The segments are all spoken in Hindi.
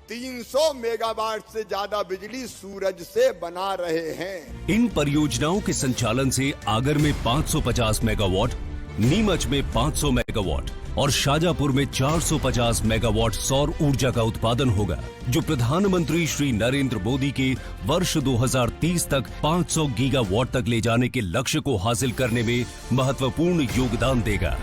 300 मेगावाट से ज्यादा बिजली सूरज से बना रहे हैं। इन परियोजनाओं के संचालन से आगर में 550 मेगावाट, नीमच में 500 मेगावाट और शाजापुर में 450 मेगावाट सौर ऊर्जा का उत्पादन होगा, जो प्रधानमंत्री श्री नरेंद्र मोदी के वर्ष 2030 तक 500 गीगावाट तक ले जाने के लक्ष्य को हासिल करने में महत्वपूर्ण योगदान देगा।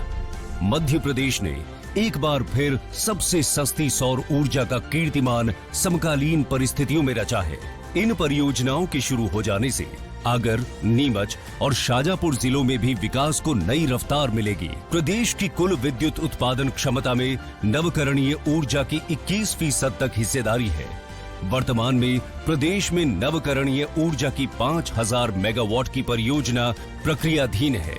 मध्य प्रदेश ने एक बार फिर सबसे सस्ती सौर ऊर्जा का कीर्तिमान समकालीन परिस्थितियों में रचा है। इन परियोजनाओं के शुरू हो जाने से आगर, नीमच और शाजापुर जिलों में भी विकास को नई रफ्तार मिलेगी। प्रदेश की कुल विद्युत उत्पादन क्षमता में नवकरणीय ऊर्जा की 21% तक हिस्सेदारी है। वर्तमान में प्रदेश में नवकरणीय ऊर्जा की 5000 मेगावाट की परियोजना प्रक्रियाधीन है,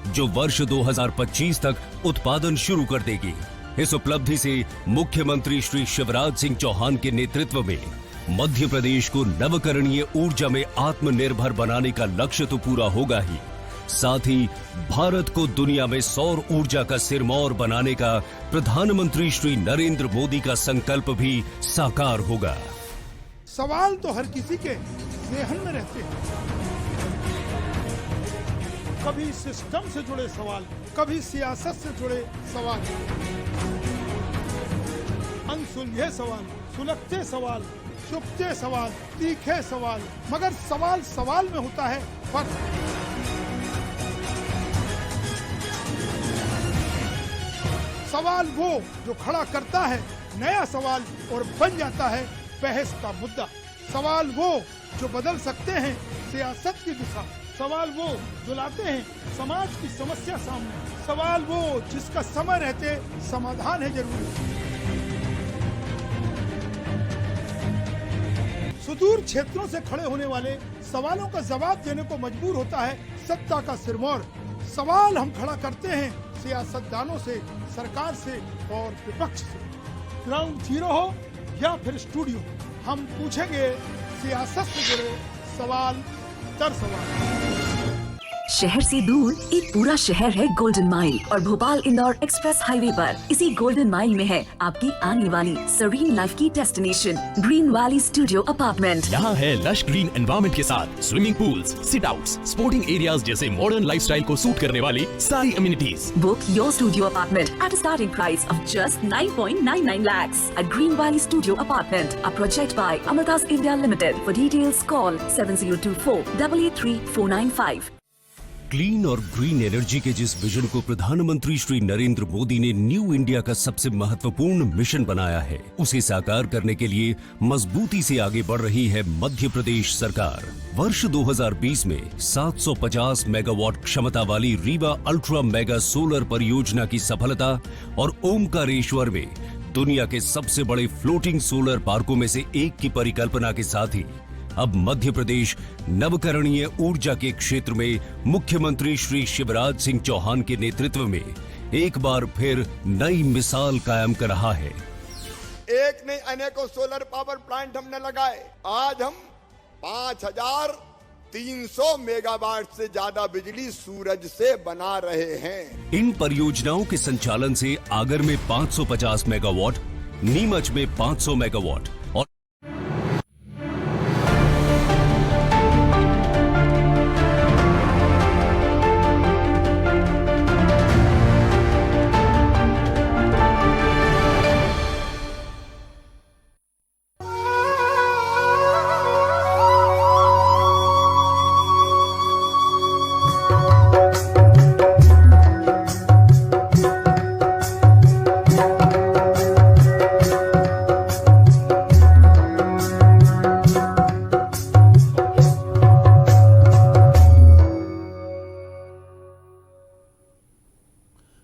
जो वर्ष 2025 तक उत्पादन शुरू कर देगी। इस उपलब्धि से मुख्यमंत्री श्री शिवराज सिंह चौहान के नेतृत्व में मध्य प्रदेश को नवकरणीय ऊर्जा में आत्मनिर्भर बनाने का लक्ष्य तो पूरा होगा ही, साथ ही भारत को दुनिया में सौर ऊर्जा का सिरमौर बनाने का प्रधानमंत्री श्री नरेंद्र मोदी का संकल्प भी साकार होगा। सवाल तो हर किसी के ज़हन में रहते हैं, कभी सिस्टम से जुड़े सवाल, कभी सियासत से जुड़े सवाल, अनसुलझे सवाल, सुलगते सवाल, चुपते सवाल, तीखे सवाल, मगर सवाल सवाल में होता है फर्क। सवाल वो जो खड़ा करता है नया सवाल और बन जाता है बहस का मुद्दा। सवाल वो जो बदल सकते हैं सियासत की दिशा। सवाल वो जो लाते हैं समाज की समस्या सामने। सवाल वो जिसका समय रहते समाधान है जरूरी। सुदूर क्षेत्रों से खड़े होने वाले सवालों का जवाब देने को मजबूर होता है सत्ता का सिरमौर। सवाल हम खड़ा करते हैं सियासतदानों से, सरकार से और विपक्ष से। ग्राउंड जीरो हो या फिर स्टूडियो, हम पूछेंगे सियासत से जुड़े सवाल दर सवाल। शहर से दूर एक पूरा शहर है गोल्डन माइल, और भोपाल इंदौर एक्सप्रेस हाईवे पर इसी गोल्डन माइल में है आपकी आने वाली सरीन लाइफ की destination green valley studio apartment. यहाँ है लश ग्रीन एनवायरनमेंट के साथ swimming pools, sit outs, sporting areas जैसे मॉडर्न लाइफस्टाइल को सूट करने वाली सारी amenities. Book your studio apartment at a starting price of just 9.99 lakhs at Green Valley Studio Apartment, a project by Amatas India Limited. For details call 7024 883 495। Clean और ग्रीन एनर्जी के जिस विजन को प्रधानमंत्री श्री नरेंद्र मोदी ने न्यू इंडिया का सबसे महत्वपूर्ण मिशन बनाया है, उसे साकार करने के लिए मजबूती से आगे बढ़ रही है मध्य प्रदेश सरकार। वर्ष 2020 में 750 मेगावाट क्षमता वाली रीवा अल्ट्रा मेगा सोलर परियोजना की सफलता और ओमकारेश्वर में दुनिया के सबसे बड़े फ्लोटिंग सोलर पार्कों में से एक की परिकल्पना के साथ ही अब मध्य प्रदेश नवकरणीय ऊर्जा के क्षेत्र में मुख्यमंत्री श्री शिवराज सिंह चौहान के नेतृत्व में एक बार फिर नई मिसाल कायम कर रहा है। एक नहीं अनेकों सोलर पावर प्लांट हमने लगाए। आज हम 5300 मेगावाट से ज्यादा बिजली सूरज से बना रहे हैं। इन परियोजनाओं के संचालन से आगर में 550 मेगावाट, नीमच में 500 मेगावाट और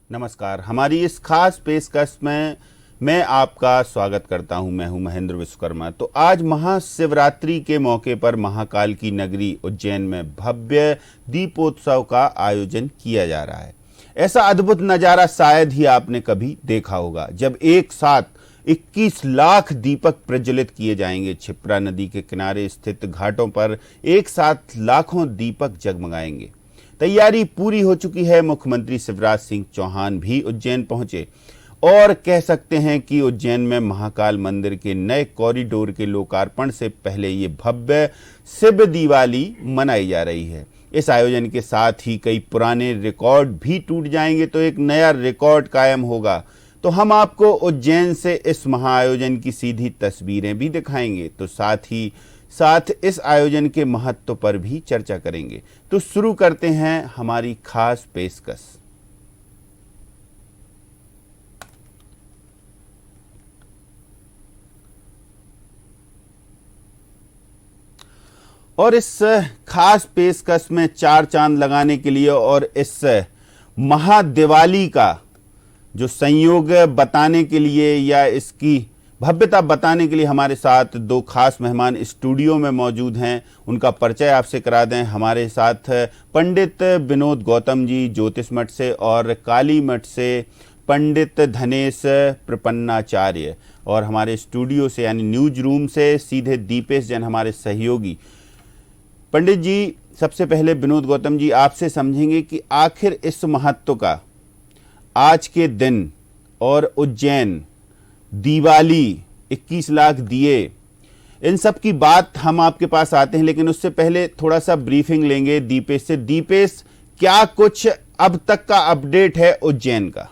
नमस्कार। हमारी इस खास पेशकश में मैं आपका स्वागत करता हूं। मैं हूं महेंद्र विश्वकर्मा। तो आज महाशिवरात्रि के मौके पर महाकाल की नगरी उज्जैन में भव्य दीपोत्सव का आयोजन किया जा रहा है। ऐसा अद्भुत नज़ारा शायद ही आपने कभी देखा होगा, जब एक साथ 21 लाख दीपक प्रज्वलित किए जाएंगे। क्षिप्रा नदी के किनारे स्थित घाटों पर एक साथ लाखों दीपक जगमगाएंगे। तैयारी पूरी हो चुकी है। मुख्यमंत्री शिवराज सिंह चौहान भी उज्जैन पहुंचे। और कह सकते हैं कि उज्जैन में महाकाल मंदिर के नए कॉरिडोर के लोकार्पण से पहले ये भव्य शिव दिवाली मनाई जा रही है। इस आयोजन के साथ ही कई पुराने रिकॉर्ड भी टूट जाएंगे तो एक नया रिकॉर्ड कायम होगा। तो हम आपको उज्जैन से इस महाआयोजन की सीधी तस्वीरें भी दिखाएंगे, तो साथ इस आयोजन के महत्व पर भी चर्चा करेंगे। तो शुरू करते हैं हमारी खास पेशकश। और इस खास पेशकश में चार चांद लगाने के लिए और इस महादिवाली का जो संयोग बताने के लिए या इसकी भव्यता बताने के लिए हमारे साथ दो खास मेहमान स्टूडियो में मौजूद हैं। उनका परिचय आपसे करा दें। हमारे साथ पंडित विनोद गौतम जी ज्योतिष मठ से और काली मठ से पंडित धनेश प्रपन्नाचार्य, और हमारे स्टूडियो से यानी न्यूज रूम से सीधे दीपेश जैन हमारे सहयोगी। पंडित जी, सबसे पहले विनोद गौतम जी आपसे समझेंगे कि आखिर इस महत्व का आज के दिन और उज्जैन दिवाली 21 लाख दिए, इन सब की बात हम आपके पास आते हैं, लेकिन उससे पहले थोड़ा सा ब्रीफिंग लेंगे दीपेश से। दीपेश, क्या कुछ अब तक का अपडेट है उज्जैन का?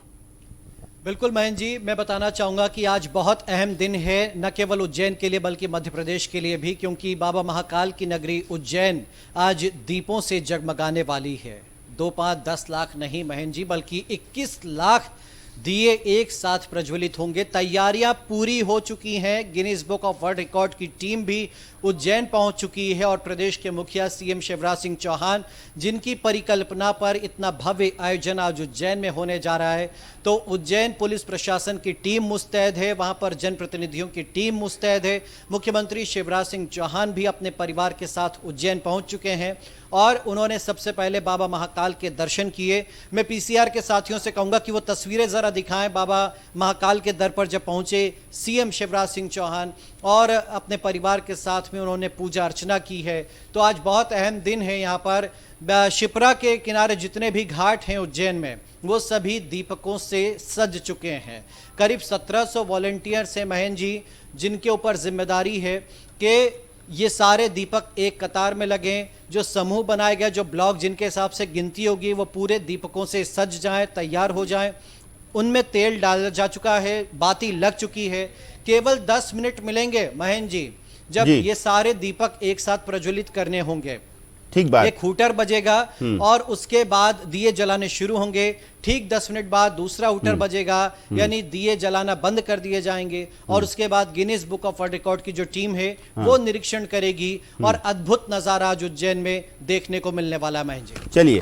बिल्कुल महेंद्र जी, मैं बताना चाहूंगा कि आज बहुत अहम दिन है, न केवल उज्जैन के लिए बल्कि मध्य प्रदेश के लिए भी, क्योंकि बाबा महाकाल की नगरी उज्जैन आज दीपों से जगमगाने वाली है। 2, 5, 10 लाख नहीं महेंद्र जी, बल्कि 21 लाख दिए एक साथ प्रज्वलित होंगे। तैयारियां पूरी हो चुकी हैं। Guinness book of world record की टीम भी उज्जैन पहुंच चुकी है और प्रदेश के मुखिया सीएम शिवराज सिंह चौहान, जिनकी परिकल्पना पर इतना भव्य आयोजन आज उज्जैन में होने जा रहा है, तो उज्जैन पुलिस प्रशासन की टीम मुस्तैद है, वहां पर जनप्रतिनिधियों की टीम मुस्तैद है। मुख्यमंत्री शिवराज सिंह चौहान भी अपने परिवार के साथ उज्जैन पहुंच चुके हैं और उन्होंने सबसे पहले बाबा महाकाल के दर्शन किए। मैं पीसीआर के साथियों से कहूंगा कि वो तस्वीरें जरा दिखाएं। बाबा महाकाल के दर पर जब पहुंचे सीएम शिवराज सिंह चौहान और अपने परिवार के साथ में उन्होंने पूजा अर्चना की है। तो आज बहुत अहम दिन है। यहाँ पर शिप्रा के किनारे जितने भी घाट हैं उज्जैन में, वो सभी दीपकों से सज चुके हैं। करीब 1700 वॉलंटियर्स हैं महेंद्र जी, जिनके ऊपर जिम्मेदारी है कि ये सारे दीपक एक कतार में लगें। जो समूह बनाए गए, जो ब्लॉक जिनके हिसाब से गिनती होगी, वो पूरे दीपकों से सज जाएं, तैयार हो जाएं। उनमें तेल डाला जा चुका है, बाती लग चुकी है। केवल 10 मिनट मिलेंगे महेंद्र जी, जब ये सारे दीपक एक साथ प्रज्वलित करने होंगे। ठीक बात। एक हूटर बजेगा और उसके बाद दिए जलाने शुरू होंगे। ठीक 10 मिनट बाद दूसरा हूटर बजेगा, यानी दिए जलाना बंद कर दिए जाएंगे। और उसके बाद Guinness book of world record की जो टीम है वो निरीक्षण करेगी और अद्भुत नजारा आज उज्जैन में देखने को मिलने वाला है महेंद्र जी। चलिए,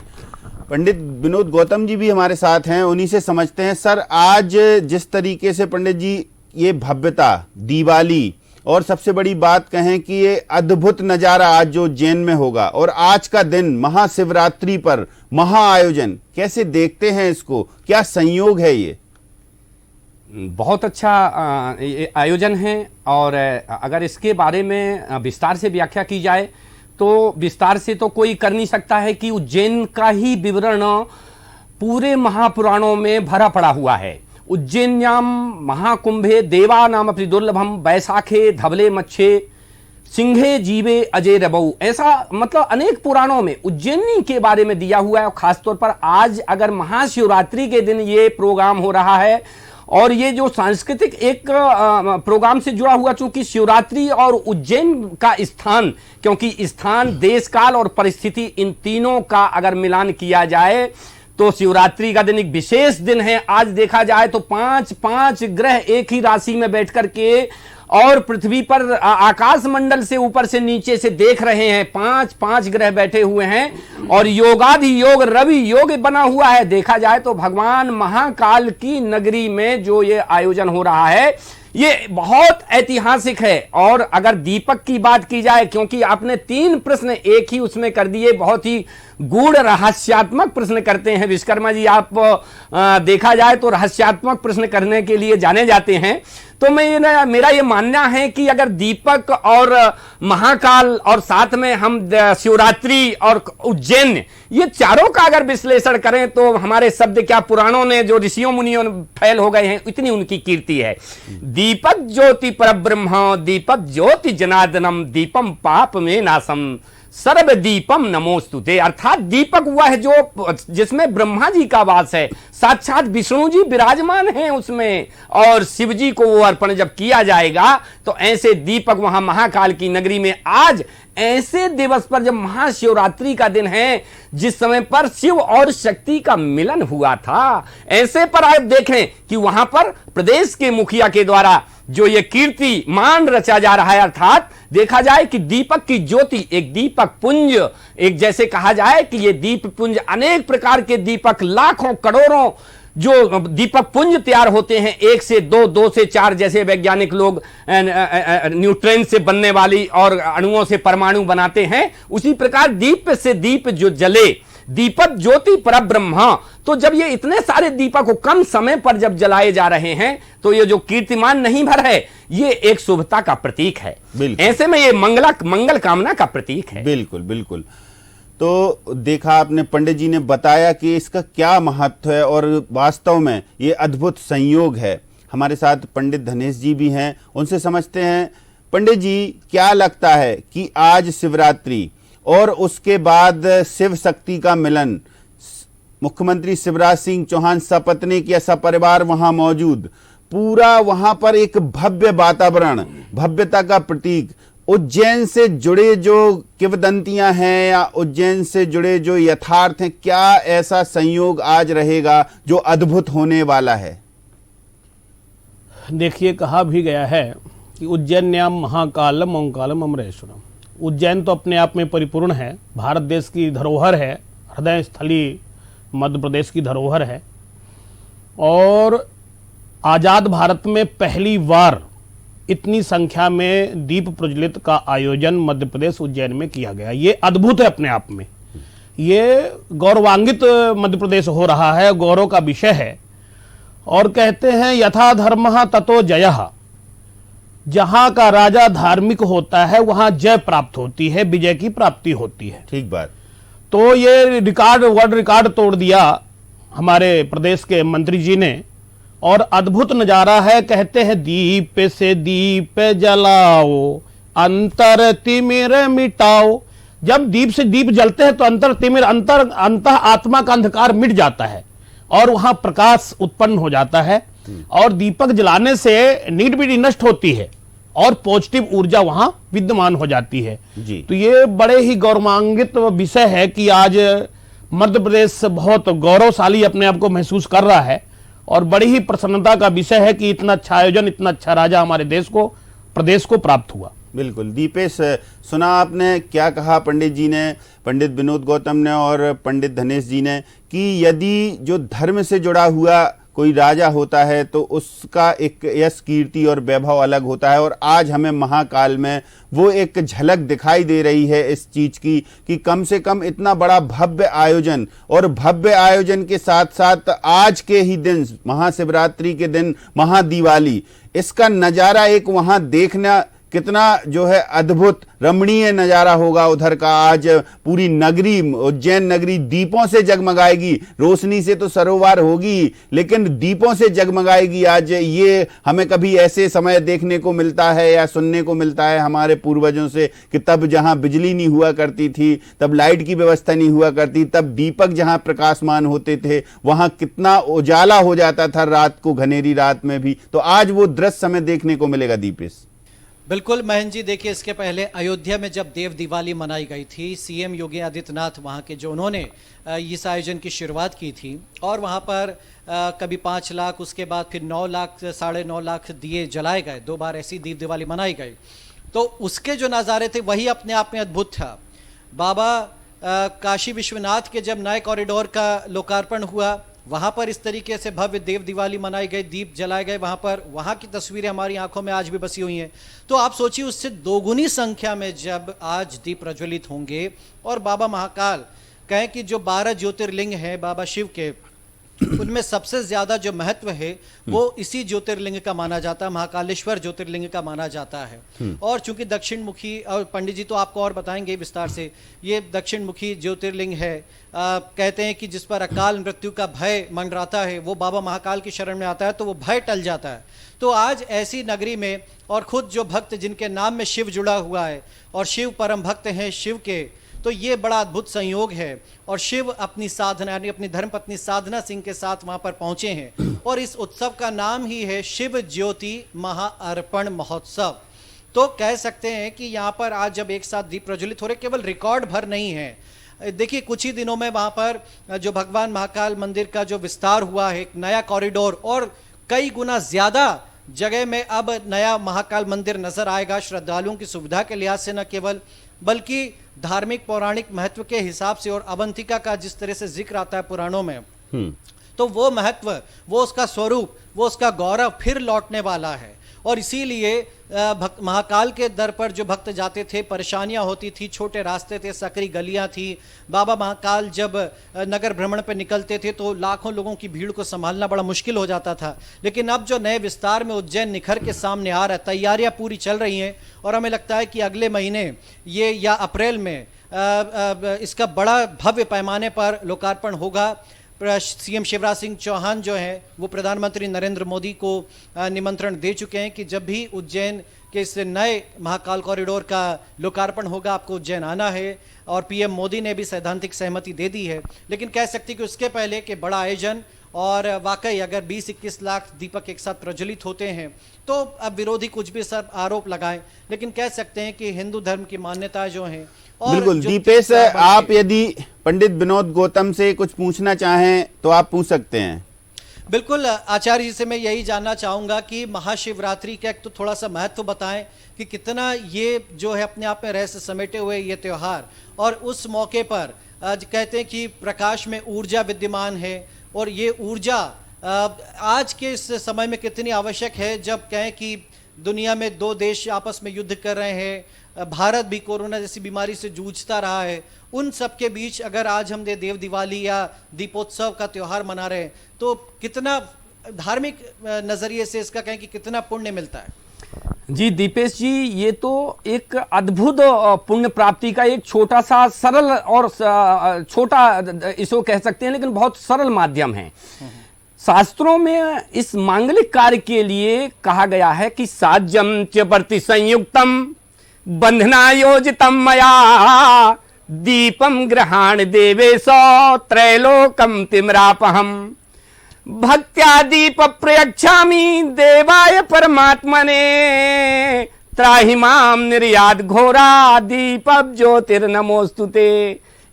पंडित विनोद गौतम जी भी हमारे साथ हैं, उन्हीं से समझते हैं। सर, आज जिस तरीके से पंडित जी ये भव्यता दिवाली और सबसे बड़ी बात कहें कि ये अद्भुत नजारा आज जो उज्जैन में होगा और आज का दिन महाशिवरात्रि पर महाआयोजन, कैसे देखते हैं इसको? क्या संयोग है ये? बहुत अच्छा आयोजन है और अगर इसके बारे में विस्तार से व्याख्या की जाए तो विस्तार से तो कोई कर नहीं सकता है कि उज्जैन का ही विवरण पूरे महापुराणों में भरा पड़ा हुआ है। उज्जैन्याम महाकुंभे देवा नाम अपनी दुर्लभम वैसाखे धवले मच्छे सिंहे जीवे अजय रबऊ, ऐसा मतलब अनेक पुराणों में उज्जैनी के बारे में दिया हुआ है। और खासतौर पर आज अगर महाशिवरात्रि के दिन ये प्रोग्राम हो रहा है और ये जो सांस्कृतिक एक प्रोग्राम से जुड़ा हुआ, चूंकि शिवरात्रि और उज्जैन का स्थान, क्योंकि स्थान, देश काल और परिस्थिति, इन तीनों का अगर मिलान किया जाए तो शिवरात्रि का दिन एक विशेष दिन है। आज देखा जाए तो 5 ग्रह एक ही राशि में बैठ करके और पृथ्वी पर आकाश मंडल से ऊपर से नीचे से देख रहे हैं। 5 ग्रह बैठे हुए हैं और योगाधि योग रवि योग बना हुआ है। देखा जाए तो भगवान महाकाल की नगरी में जो ये आयोजन हो रहा है ये बहुत ऐतिहासिक है। और अगर दीपक की बात की जाए, क्योंकि आपने 3 प्रश्न एक ही उसमें कर दिए, बहुत ही गूढ़ रहस्यात्मक प्रश्न करते हैं विश्वकर्मा जी। आप देखा जाए तो रहस्यात्मक प्रश्न करने के लिए जाने जाते हैं। तो मेरा ये मानना है कि अगर दीपक और महाकाल और साथ में हम शिवरात्रि और उज्जैन, ये चारों का अगर विश्लेषण करें तो हमारे शब्द क्या पुराणों ने जो ऋषियों मुनियों फैल हो गए हैं, इतनी उनकी कीर्ति है। दीपक ज्योति परब्रह्म, दीपक ज्योति जनार्दनम, दीपम पाप में नाशम, सर्व दीपम नमोस्तुते। अर्थात दीपक हुआ है जो जिसमें ब्रह्मा जी का वास है, साक्षात विष्णु जी विराजमान हैं उसमें, और शिव जी को वो अर्पण जब किया जाएगा तो ऐसे दीपक वहां महाकाल की नगरी में आज ऐसे दिवस पर, जब महाशिवरात्रि का दिन है, जिस समय पर शिव और शक्ति का मिलन हुआ था, ऐसे पर आप देखें कि वहां पर प्रदेश के मुखिया के द्वारा जो ये कीर्ति मान रचा जा रहा है, अर्थात देखा जाए कि दीपक की ज्योति, एक दीपक पुंज, एक जैसे कहा जाए कि ये दीप पुंज, अनेक प्रकार के दीपक, लाखों करोड़ों जो दीपक पुंज तैयार होते हैं, 1 से 2, 2 से 4, जैसे वैज्ञानिक लोग न्यूट्रॉन से बनने वाली और अणुओं से परमाणु बनाते हैं, उसी प्रकार दीप से दीप जो जले, दीपक ज्योति परब्रह्म। तो जब ये इतने सारे दीपक को कम समय पर जब जलाए जा रहे हैं, तो ये जो कीर्तिमान नहीं भर है, ये एक शुभता का प्रतीक है। ऐसे में ये मंगल कामना का प्रतीक है। बिल्कुल बिल्कुल। तो देखा आपने, पंडित जी ने बताया कि इसका क्या महत्व है और वास्तव में ये अद्भुत संयोग है। हमारे साथ पंडित धनेश जी भी हैं, उनसे समझते हैं। पंडित जी, क्या लगता है कि आज शिवरात्रि और उसके बाद शिव शक्ति का मिलन, मुख्यमंत्री शिवराज सिंह चौहान सपत्नीक या सपरिवार वहां मौजूद, पूरा वहां पर एक भव्य वातावरण, भव्यता का प्रतीक, उज्जैन से जुड़े जो किंवदंतियां हैं या उज्जैन से जुड़े जो यथार्थ हैं, क्या ऐसा संयोग आज रहेगा जो अद्भुत होने वाला है? देखिए, कहा भी गया है कि उज्जैन्याम महाकालम ओंकालम अमरेश्वरम। उज्जैन तो अपने आप में परिपूर्ण है, भारत देश की धरोहर है, हृदय स्थली मध्य प्रदेश की धरोहर है, और आज़ाद भारत में पहली बार इतनी संख्या में दीप प्रज्वलित का आयोजन मध्य प्रदेश उज्जैन में किया गया। ये अद्भुत है अपने आप में, ये गौरवान्वित मध्य प्रदेश हो रहा है, गौरव का विषय है। और कहते हैं यथा धर्मः ततो जयः, जहां का राजा धार्मिक होता है वहां जय प्राप्त होती है, विजय की प्राप्ति होती है। ठीक बात। तो ये रिकॉर्ड, वर्ल्ड रिकॉर्ड तोड़ दिया हमारे प्रदेश के मंत्री जी ने, और अद्भुत नजारा है। कहते हैं दीप से दीप जलाओ, अंतर तिमिर मिटाओ। जब दीप से दीप जलते हैं तो अंतर तिमिर, अंतः आत्मा का अंधकार मिट जाता है और वहां प्रकाश उत्पन्न हो जाता है, और दीपक जलाने से नेगेटिविटी नष्ट होती है और पॉजिटिव ऊर्जा वहां विद्यमान हो जाती है जी। तो ये बड़े ही गौरवान्वित विषय है कि आज मध्य प्रदेश बहुत गौरवशाली अपने आप को महसूस कर रहा है, और बड़ी ही प्रसन्नता का विषय है कि इतना अच्छा आयोजन, इतना अच्छा राजा हमारे देश को, प्रदेश को प्राप्त हुआ। बिल्कुल। दीपेश, सुना आपने क्या कहा पंडित जी ने, पंडित विनोद गौतम ने और पंडित धनेश जी ने, कि यदि जो धर्म से जुड़ा हुआ कोई राजा होता है तो उसका एक यश, कीर्ति और वैभव अलग होता है, और आज हमें महाकाल में वो एक झलक दिखाई दे रही है इस चीज की कि कम से कम इतना बड़ा भव्य आयोजन, और भव्य आयोजन के साथ साथ आज के ही दिन, महाशिवरात्रि के दिन महादिवाली, इसका नजारा एक वहां देखना कितना जो है अद्भुत रमणीय नजारा होगा उधर का। आज पूरी नगरी, उज्जैन नगरी दीपों से जगमगाएगी, रोशनी से तो सरोवर होगी लेकिन दीपों से जगमगाएगी। आज ये हमें कभी ऐसे समय देखने को मिलता है या सुनने को मिलता है हमारे पूर्वजों से कि तब जहां बिजली नहीं हुआ करती थी, तब लाइट की व्यवस्था नहीं हुआ करती, तब दीपक जहां प्रकाशमान होते थे वहां कितना उजाला हो जाता था रात को, घनेरी रात में भी। तो आज वो दृश्य हमें देखने को मिलेगा। दीपेश, बिल्कुल महेंद्र जी, देखिए इसके पहले अयोध्या में जब देव दिवाली मनाई गई थी, सीएम योगी आदित्यनाथ वहां के जो उन्होंने इस आयोजन की शुरुआत की थी, और वहां पर कभी 5 लाख, उसके बाद फिर 9 लाख, 9.5 लाख दिए जलाए गए, 2 बार ऐसी दीप दिवाली मनाई गई। तो उसके जो नज़ारे थे वही अपने आप में अद्भुत था। बाबा काशी विश्वनाथ के जब नए कॉरिडोर का लोकार्पण हुआ, वहां पर इस तरीके से भव्य देव दिवाली मनाई गई, दीप जलाए गए वहां पर, वहां की तस्वीरें हमारी आंखों में आज भी बसी हुई हैं। तो आप सोचिए उससे दोगुनी संख्या में जब आज दीप प्रज्वलित होंगे, और बाबा महाकाल कहें कि जो 12 ज्योतिर्लिंग हैं बाबा शिव के, उनमें सबसे ज्यादा जो महत्व है वो इसी ज्योतिर्लिंग का माना जाता है, महाकालेश्वर ज्योतिर्लिंग का माना जाता है। और चूंकि दक्षिण मुखी, और पंडित जी तो आपको और बताएंगे विस्तार से, ये दक्षिण मुखी ज्योतिर्लिंग है। कहते हैं कि जिस पर अकाल मृत्यु का भय मंडराता है वो बाबा महाकाल की शरण में आता है तो वो भय टल जाता है। तो आज ऐसी नगरी में, और खुद जो भक्त जिनके नाम में शिव जुड़ा हुआ है और शिव परम भक्त हैं शिव के, तो ये बड़ा अद्भुत संयोग है। और शिव अपनी साधना यानी अपनी धर्मपत्नी साधना सिंह के साथ वहां पर पहुंचे हैं और इस उत्सव का नाम ही है शिव ज्योति महाअर्पण महोत्सव। तो कह सकते हैं कि यहाँ पर आज जब एक साथ दीप प्रज्वलित हो रहे, केवल रिकॉर्ड भर नहीं है। देखिए कुछ ही दिनों में वहां पर जो भगवान महाकाल मंदिर का जो विस्तार हुआ है, एक नया कॉरिडोर, और कई गुना ज्यादा जगह में अब नया महाकाल मंदिर नजर आएगा। श्रद्धालुओं की सुविधा के लिहाज से न केवल, बल्कि धार्मिक पौराणिक महत्व के हिसाब से, और अवंतिका का जिस तरह से जिक्र आता है पुराणों में, तो वो महत्व, वो उसका स्वरूप, वो उसका गौरव फिर लौटने वाला है। और इसीलिए महाकाल के दर पर जो भक्त जाते थे, परेशानियां होती थी, छोटे रास्ते थे, सकरी गलियां थी। बाबा महाकाल जब नगर भ्रमण पर निकलते थे तो लाखों लोगों की भीड़ को संभालना बड़ा मुश्किल हो जाता था। लेकिन अब जो नए विस्तार में उज्जैन निखर के सामने आ रहा है, तैयारियां पूरी चल रही हैं और हमें लगता है कि अगले महीने ये या अप्रैल में इसका बड़ा भव्य पैमाने पर लोकार्पण होगा। सीएम शिवराज सिंह चौहान जो हैं वो प्रधानमंत्री नरेंद्र मोदी को निमंत्रण दे चुके हैं कि जब भी उज्जैन के इस नए महाकाल कॉरिडोर का लोकार्पण होगा आपको उज्जैन आना है। और पीएम मोदी ने भी सैद्धांतिक सहमति दे दी है। लेकिन कह सकते कि उसके पहले कि बड़ा आयोजन, और वाकई अगर 20-21 लाख दीपक एक साथ प्रज्वलित होते हैं तो अब विरोधी कुछ भी सब आरोप लगाएं, लेकिन कह सकते हैं कि हिंदू धर्म की मान्यता जो है। बिल्कुल दीपेश, आप यदि पंडित विनोद गौतम से कुछ पूछना चाहें तो आप पूछ सकते हैं। बिल्कुल आचार्य जी से मैं यही जानना चाहूंगा कि महाशिवरात्रि का एक तो थोड़ा सा महत्व बताएं कि कितना ये जो है अपने आप में रहस्य समेटे हुए ये त्योहार, और उस मौके पर आज कहते हैं कि प्रकाश में ऊर्जा विद्यमान है, और ये ऊर्जा आज के इस समय में कितनी आवश्यक है जब कहें कि दुनिया में दो देश आपस में युद्ध कर रहे हैं, भारत भी कोरोना जैसी बीमारी से जूझता रहा है। उन सब के बीच अगर आज हम देव दिवाली या दीपोत्सव का त्योहार मना रहे हैं तो कितना धार्मिक नजरिए से इसका कहें कि कितना पुण्य मिलता है। जी दीपेश जी, ये तो एक अद्भुत पुण्य प्राप्ति का एक छोटा सा सरल और छोटा इसको कह सकते हैं, लेकिन बहुत सरल माध्यम है। शास्त्रों में इस मांगलिक कार्य के लिए कहा गया है कि साज्यम च वर्ति संयुक्तम बंधनायोजितम मया दीपम ग्रहाण देवेशो त्रैलोकम तिम्रापहम भक्त्या दीप प्रयच्छामि देवाय परमात्मने त्राहिमाम निर्यात घोरा दीप ज्योतिर्नमोस्तुते।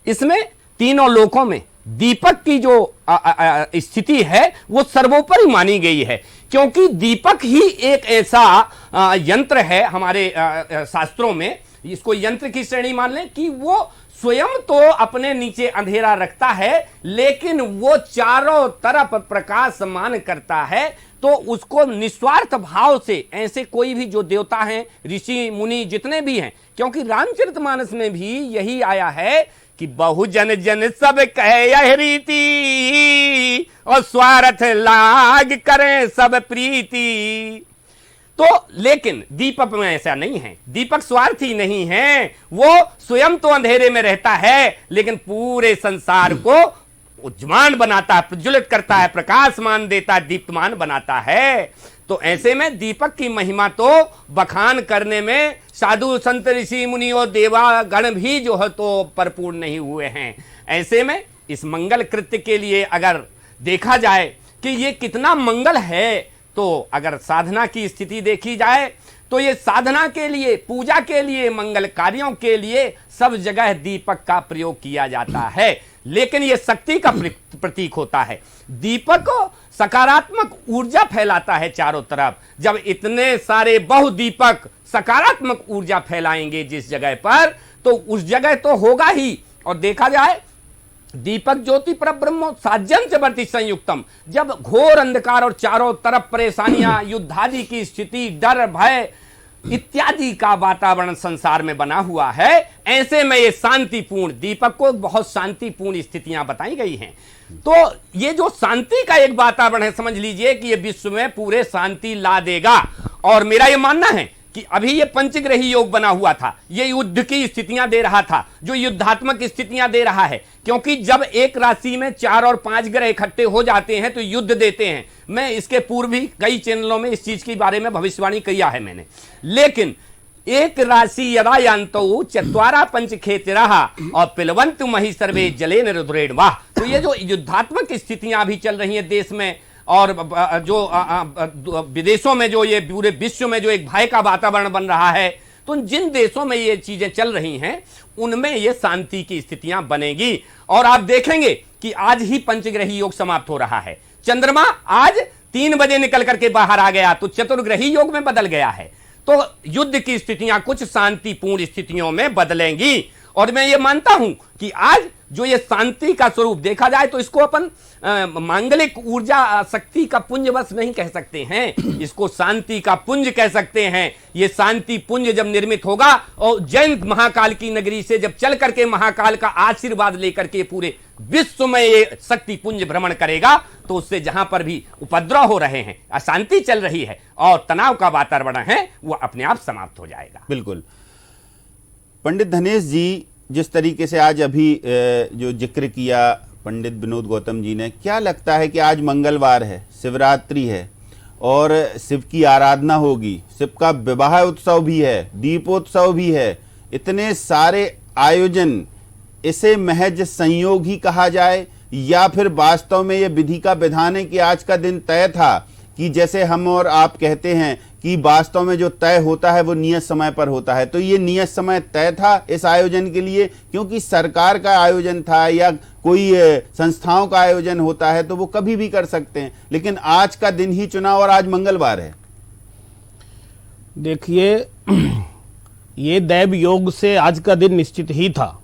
इसमें तीनों लोकों में दीपक की जो स्थिति है वो सर्वोपरि मानी गई है, क्योंकि दीपक ही एक ऐसा यंत्र है हमारे शास्त्रों में, इसको यंत्र की श्रेणी मान लें कि वो स्वयं तो अपने नीचे अंधेरा रखता है लेकिन वो चारों तरफ प्रकाशमान करता है। तो उसको निस्वार्थ भाव से ऐसे कोई भी जो देवता हैं, ऋषि मुनि जितने भी हैं, क्योंकि रामचरितमानस में भी यही आया है कि बहुजन जन सब कहे यह रीति और स्वार्थ लाग करें सब प्रीति। तो लेकिन दीपक में ऐसा नहीं है, दीपक स्वार्थी नहीं है, वो स्वयं तो अंधेरे में रहता है लेकिन पूरे संसार को उज्जवल बनाता है, प्रज्वलित करता है, प्रकाशमान देता है, दीप्तमान बनाता है। तो ऐसे में दीपक की महिमा तो बखान करने में साधु संत ऋषि मुनि और देवागण भी जो है तो परिपूर्ण नहीं हुए हैं। ऐसे में इस मंगल कृत्य के लिए अगर देखा जाए कि ये कितना मंगल है, तो अगर साधना की स्थिति देखी जाए तो ये साधना के लिए, पूजा के लिए, मंगल कार्यों के लिए सब जगह दीपक का प्रयोग किया जाता है, लेकिन ये शक्ति का प्रतीक होता है। दीपक सकारात्मक ऊर्जा फैलाता है चारों तरफ। जब इतने सारे बहुदीपक सकारात्मक ऊर्जा फैलाएंगे जिस जगह पर, तो उस जगह तो होगा ही। और देखा जाए दीपक ज्योति परब्रह्म साज्यम च वर्ति संयुक्तम, जब घोर अंधकार और चारों तरफ परेशानियां, युद्धादि की स्थिति, डर, भय, इत्यादि का वातावरण संसार में बना हुआ है। ऐसे में ये शांतिपूर्ण, दीपक को बहुत शांतिपूर्ण स्थितियां बताई गई हैं। तो ये जो शांति का एक वातावरण है, समझ लीजिए कि ये विश्व में पूरे शांति ला देगा। और मेरा ये मानना है कि अभी ये पंचग्रही योग बना हुआ था, ये युद्ध की स्थितियां दे रहा था, जो युद्धात्मक स्थितियां दे रहा है, क्योंकि जब एक राशि में 4 और 5 ग्रह इकट्ठे हो जाते हैं तो युद्ध देते हैं। मैं इसके पूर्व भी कई चैनलों में इस चीज के बारे में भविष्यवाणी किया है मैंने। लेकिन एक राशि यदा यान्तौ चत्वारा पंच खेतिरः और पिलवन्तु महि सर्वे जलेन रुद्रेण वाह। तो ये जो युद्धात्मक स्थितियां अभी चल रही हैं देश में और जो विदेशों में, जो ये पूरे विश्व में जो एक भय का वातावरण बन रहा है, तो जिन देशों में ये चीजें चल रही हैं उनमें ये शांति की स्थितियां बनेगी। और आप देखेंगे कि आज ही पंचग्रही योग समाप्त हो रहा है। चंद्रमा आज 3 बजे निकल करके बाहर आ गया तो चतुर्ग्रही योग में बदल गया है। तो युद्ध की स्थितियां कुछ शांतिपूर्ण स्थितियों में बदलेंगी। और मैं ये मानता हूं कि आज जो ये शांति का स्वरूप देखा जाए तो इसको अपन मांगलिक ऊर्जा शक्ति का पुंज बस नहीं कह सकते हैं, इसको शांति का पुंज कह सकते हैं। ये शांति पुंज जब निर्मित होगा और जैन महाकाल की नगरी से जब चल करके महाकाल का आशीर्वाद लेकर के पूरे विश्व में ये शक्ति पुंज भ्रमण करेगा, तो उससे जहां पर भी उपद्रव हो रहे हैं, अशांति चल रही है और तनाव का वातावरण है, वो अपने आप समाप्त हो जाएगा। बिल्कुल। पंडित धनेश जी, जिस तरीके से आज अभी जो जिक्र किया पंडित विनोद गौतम जी ने, क्या लगता है कि आज मंगलवार है, शिवरात्रि है और शिव की आराधना होगी, शिव का विवाह उत्सव भी है, दीपोत्सव भी है, इतने सारे आयोजन, इसे महज संयोग ही कहा जाए या फिर वास्तव में यह विधि का विधान है कि आज का दिन तय था, कि जैसे हम और आप कहते हैं कि वास्तव में जो तय होता है वो नियत समय पर होता है, तो ये नियत समय तय था इस आयोजन के लिए, क्योंकि सरकार का आयोजन था या कोई संस्थाओं का आयोजन होता है तो वो कभी भी कर सकते हैं, लेकिन आज का दिन ही चुना और आज मंगलवार है। देखिए, ये दैव योग से आज का दिन निश्चित ही था,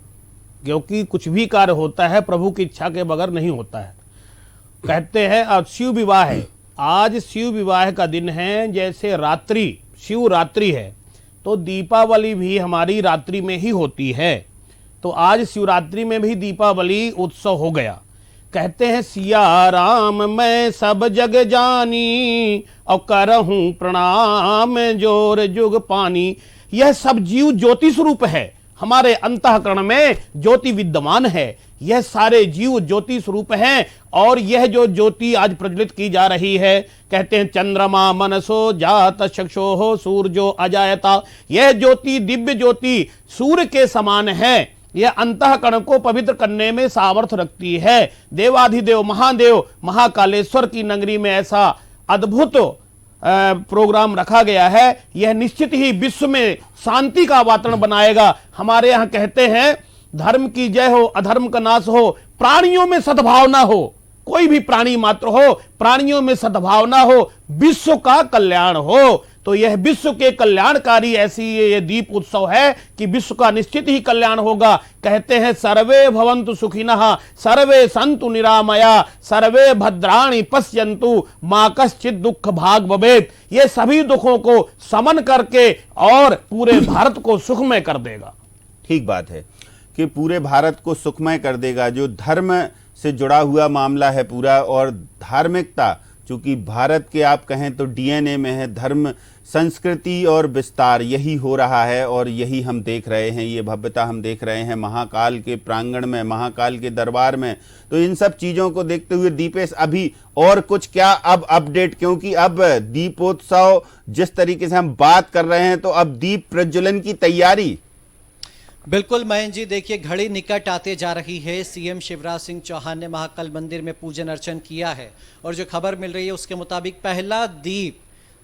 क्योंकि कुछ भी कार्य होता है प्रभु की इच्छा के बगैर नहीं होता है। कहते हैं आज शिव विवाह है, आज शिव विवाह का दिन है, जैसे रात्रि शिवरात्रि है तो दीपावली भी हमारी रात्रि में ही होती है, तो आज शिवरात्रि में भी दीपावली उत्सव हो गया। कहते हैं सिया राम मैं सब जग जानी और करहूं प्रणाम जोर जुग पानी। यह सब जीव ज्योति स्वरूप है, हमारे अंतःकरण में ज्योति विद्यमान है, यह सारे जीव ज्योति स्वरूप हैं। और यह जो ज्योति आज प्रज्वलित की जा रही है, कहते हैं चंद्रमा मनसो जात चक्षुः सूर्यो अजायता, यह ज्योति दिव्य ज्योति सूर्य के समान है, यह अंतःकरण को पवित्र करने में सामर्थ्य रखती है। देवाधिदेव महादेव महाकालेश्वर की नगरी में ऐसा अद्भुत प्रोग्राम रखा गया है, यह निश्चित ही विश्व में शांति का वातावरण बनाएगा। हमारे यहाँ कहते हैं धर्म की जय हो अधर्म का नाश हो, प्राणियों में सद्भावना हो, कोई भी प्राणी मात्र हो, प्राणियों में सद्भावना हो, विश्व का कल्याण हो। तो यह विश्व के कल्याणकारी ऐसी ये दीप उत्सव है कि विश्व का निश्चित ही कल्याण होगा। कहते हैं सर्वे भवन्तु सुखिनः सर्वे सन्तु निरामया सर्वे भद्राणि पश्यन्तु मा कश्चित् दुःख भाग भवेत्। ये सभी दुखों को समन करके और पूरे भारत को सुखमय कर देगा। ठीक बात है कि पूरे भारत को सुखमय कर देगा। जो धर्म से जुड़ा हुआ मामला है पूरा, और धार्मिकता, चूंकि भारत के आप कहें तो डीएनए में है, धर्म संस्कृति और विस्तार यही हो रहा है और यही हम देख रहे हैं, ये भव्यता हम देख रहे हैं महाकाल के प्रांगण में, महाकाल के दरबार में। तो इन सब चीज़ों को देखते हुए दीपेश अभी और कुछ क्या अब अपडेट, क्योंकि अब दीपोत्सव जिस तरीके से हम बात कर रहे हैं तो अब दीप प्रज्वलन की तैयारी। बिल्कुल मयंक जी, देखिए घड़ी निकट आते जा रही है। सीएम शिवराज सिंह चौहान ने महाकाल मंदिर में पूजन अर्चन किया है और जो खबर मिल रही है उसके मुताबिक पहला दीप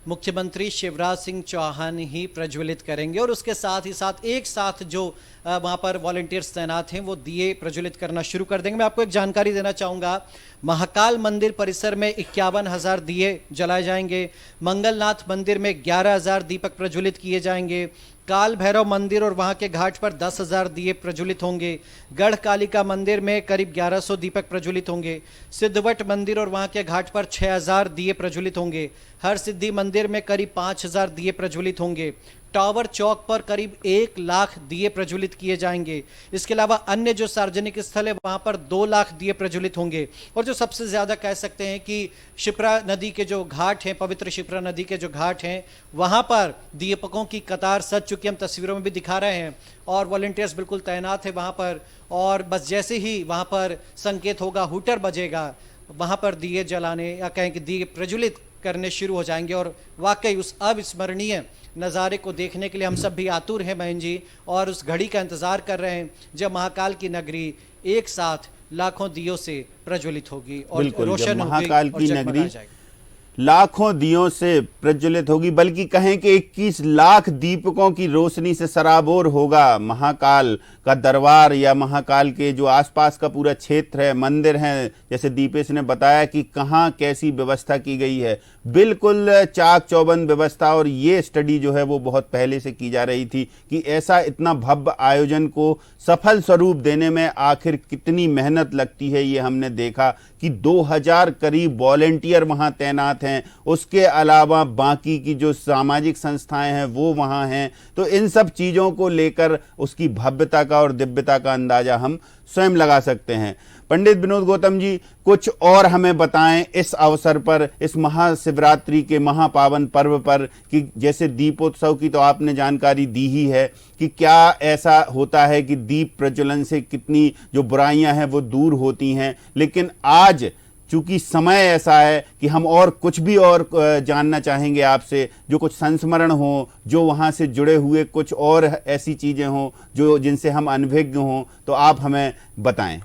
मुख्यमंत्री शिवराज सिंह चौहान ही प्रज्वलित करेंगे और उसके साथ ही साथ एक साथ जो वहां पर वॉलंटियर्स तैनात हैं वो दिए प्रज्वलित करना शुरू कर देंगे। मैं आपको एक जानकारी देना चाहूँगा, महाकाल मंदिर परिसर में 51,000 दिए जलाए जाएंगे, मंगलनाथ मंदिर में 11,000 दीपक प्रज्वलित किए जाएंगे, काल भैरव मंदिर और वहां के घाट पर 10,000 दिए प्रज्वलित होंगे, गढ़ कालिका मंदिर में करीब 1100 दीपक प्रज्वलित होंगे, सिद्धवट मंदिर और वहां के घाट पर 6,000 दिए प्रज्वलित होंगे, हर सिद्धि मंदिर में करीब 5,000 दिए प्रज्वलित होंगे, टावर चौक पर करीब 1 लाख दिए प्रज्वलित किए जाएंगे। इसके अलावा अन्य जो सार्वजनिक स्थल है वहां पर 2 लाख दिए प्रज्वलित होंगे। और जो सबसे ज्यादा कह सकते हैं कि शिप्रा नदी के जो घाट हैं, पवित्र शिप्रा नदी के जो घाट हैं, वहां पर दीपकों की कतार सज चुकी, हम तस्वीरों में भी दिखा रहे हैं, और वॉलंटियर्स बिल्कुल तैनात है वहां पर। और बस जैसे ही वहां पर संकेत होगा, हूटर बजेगा, वहां पर दिए जलाने या कहें कि दिए प्रज्वलित करने शुरू हो जाएंगे। और वाकई उस अविस्मरणीय नज़ारे को देखने के लिए हम सब भी आतुर हैं बहन जी, और उस घड़ी का इंतजार कर रहे हैं जब महाकाल की नगरी एक साथ लाखों दियों से प्रज्वलित होगी और रोशन होगी। महाकाल की नगरी लाखों दियों से प्रज्वलित होगी, बल्कि कहें कि 21 लाख दीपकों की रोशनी से सराबोर होगा महाकाल का दरबार या महाकाल के जो आसपास का पूरा क्षेत्र है, मंदिर हैं। जैसे दीपेश ने बताया कि कहाँ कैसी व्यवस्था की गई है, बिल्कुल चाक चौबंद व्यवस्था। और ये स्टडी जो है वो बहुत पहले से की जा रही थी कि ऐसा इतना भव्य आयोजन को सफल स्वरूप देने में आखिर कितनी मेहनत लगती है। ये हमने देखा कि 2000 करीब वॉलेंटियर वहाँ तैनात हैं, उसके अलावा बाकी की जो सामाजिक संस्थाएं हैं वो वहाँ हैं। तो इन सब चीज़ों को लेकर उसकी भव्यता का और दिव्यता का अंदाजा हम स्वयं लगा सकते हैं। पंडित विनोद गौतम जी, कुछ और हमें बताएं इस अवसर पर, इस महाशिवरात्रि के महापावन पर्व पर, कि जैसे दीपोत्सव की तो आपने जानकारी दी ही है कि क्या ऐसा होता है कि दीप प्रज्वलन से कितनी जो बुराइयां हैं वो दूर होती हैं, लेकिन आज चूंकि समय ऐसा है कि हम और कुछ भी और जानना चाहेंगे आपसे, जो कुछ संस्मरण हो, जो वहाँ से जुड़े हुए कुछ और ऐसी चीज़ें हों जो जिनसे हम अनभिज्ञ हों, तो आप हमें बताएं।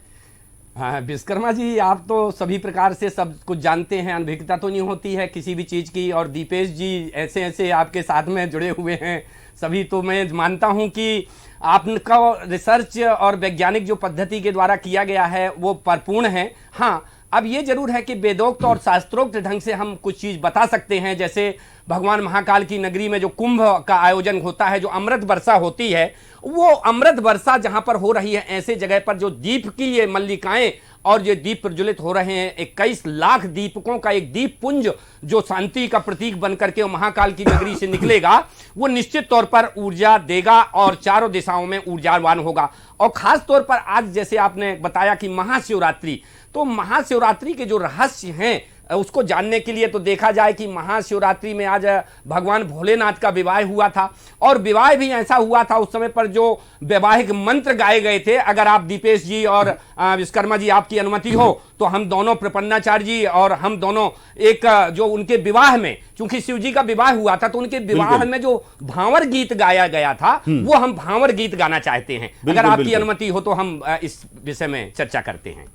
हाँ विश्वकर्मा जी, आप तो सभी प्रकार से सब कुछ जानते हैं, अनभिज्ञता तो नहीं होती है किसी भी चीज़ की। और दीपेश जी ऐसे ऐसे आपके साथ में जुड़े हुए हैं सभी, तो मैं मानता हूं कि आपका रिसर्च और वैज्ञानिक जो पद्धति के द्वारा किया गया है वो परिपूर्ण है। हाँ, अब ये जरूर है कि वेदोक्त और शास्त्रोक्त ढंग से हम कुछ चीज़ बता सकते हैं। जैसे भगवान महाकाल की नगरी में जो कुंभ का आयोजन होता है, जो अमृत वर्षा होती है, वो अमृत वर्षा जहां पर हो रही है, ऐसे जगह पर जो दीप की ये मल्लिकाएं और ये दीप प्रज्वलित हो रहे हैं, 21 लाख दीपकों का एक दीप पुंज जो शांति का प्रतीक बनकर के महाकाल की नगरी से निकलेगा, वो निश्चित तौर पर ऊर्जा देगा और चारों दिशाओं में ऊर्जावान होगा। और खास तौर पर आज जैसे आपने बताया कि महाशिवरात्रि, तो महाशिवरात्रि के जो रहस्य हैं उसको जानने के लिए तो देखा जाए कि महाशिवरात्रि में आज भगवान भोलेनाथ का विवाह हुआ था, और विवाह भी ऐसा हुआ था उस समय पर जो वैवाहिक मंत्र गाए गए थे। अगर आप दीपेश जी और विश्वकर्मा जी आपकी अनुमति हो तो हम दोनों प्रपन्नाचार्य जी और हम दोनों एक जो उनके विवाह में, चूंकि शिव जी का विवाह हुआ था तो उनके विवाह में जो भांवर गीत गाया गया था वो हम भांवर गीत गाना चाहते हैं। अगर आपकी अनुमति हो तो हम इस विषय में चर्चा करते हैं।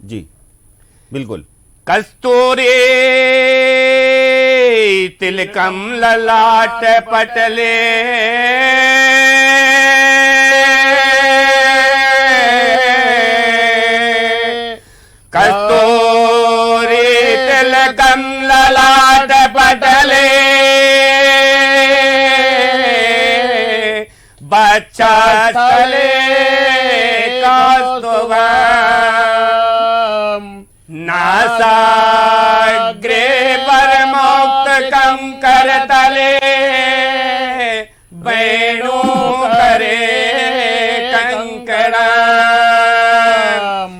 जी बिल्कुल। कस्तूरी तिलकम ललाट पटले, कस्तूरी तिलकम ललाट पटले, बच्चा स्थले कौस्तुभम, नासाग्रे परमोक्तकं करतले, वेणु करे कंकणम,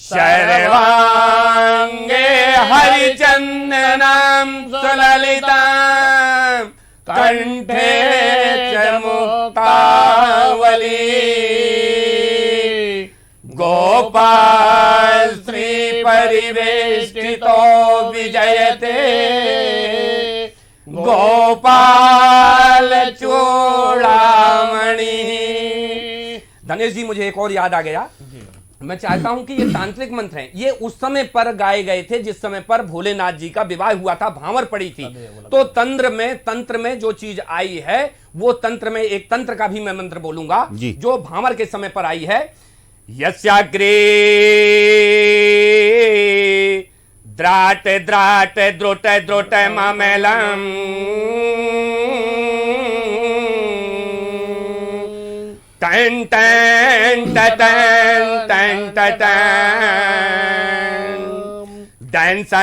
सर्वांगे हरिचंदनम सुललितम, कंठे च मुक्तावली, गोपाल श्री परिवेष्टितो विजयते, गोपाल चूड़ामणि। धनेश जी, मुझे एक और याद आ गया। मैं चाहता हूं कि ये तांत्रिक मंत्र हैं, ये उस समय पर गाए गए थे जिस समय पर भोलेनाथ जी का विवाह हुआ था, भांवर पड़ी थी। तो तंत्र में जो चीज आई है वो तंत्र में एक तंत्र का भी मैं मंत्र बोलूंगा जो भांवर के समय पर आई है। यस्याग्रे द्राट द्राट द्रोट द्रोट मामेलम, टन टन टन टन टन, डांस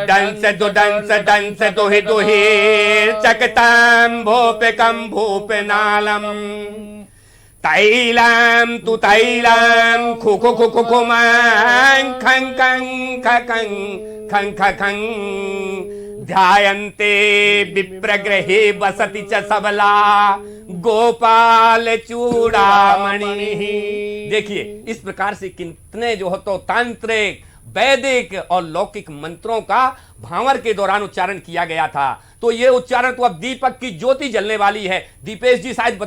डांस दो डांस डांस दोहे दोहे चकतम भूपकम भूपनालम तैलम तु तैलम खुखु खुखु खुमं खं खं खं खं खं ध्यायन्ते विप्रग्रहे वसति च सबला गोपाल चूड़ामणि। देखिए इस प्रकार से कितने जो हो तो तांत्रिक वैदिक और लौकिक मंत्रों का भांवर के दौरान उच्चारण किया गया था। तो ये उच्चारण तो अब दीपक की ज्योति जलने वाली है। दीपेश जी शायद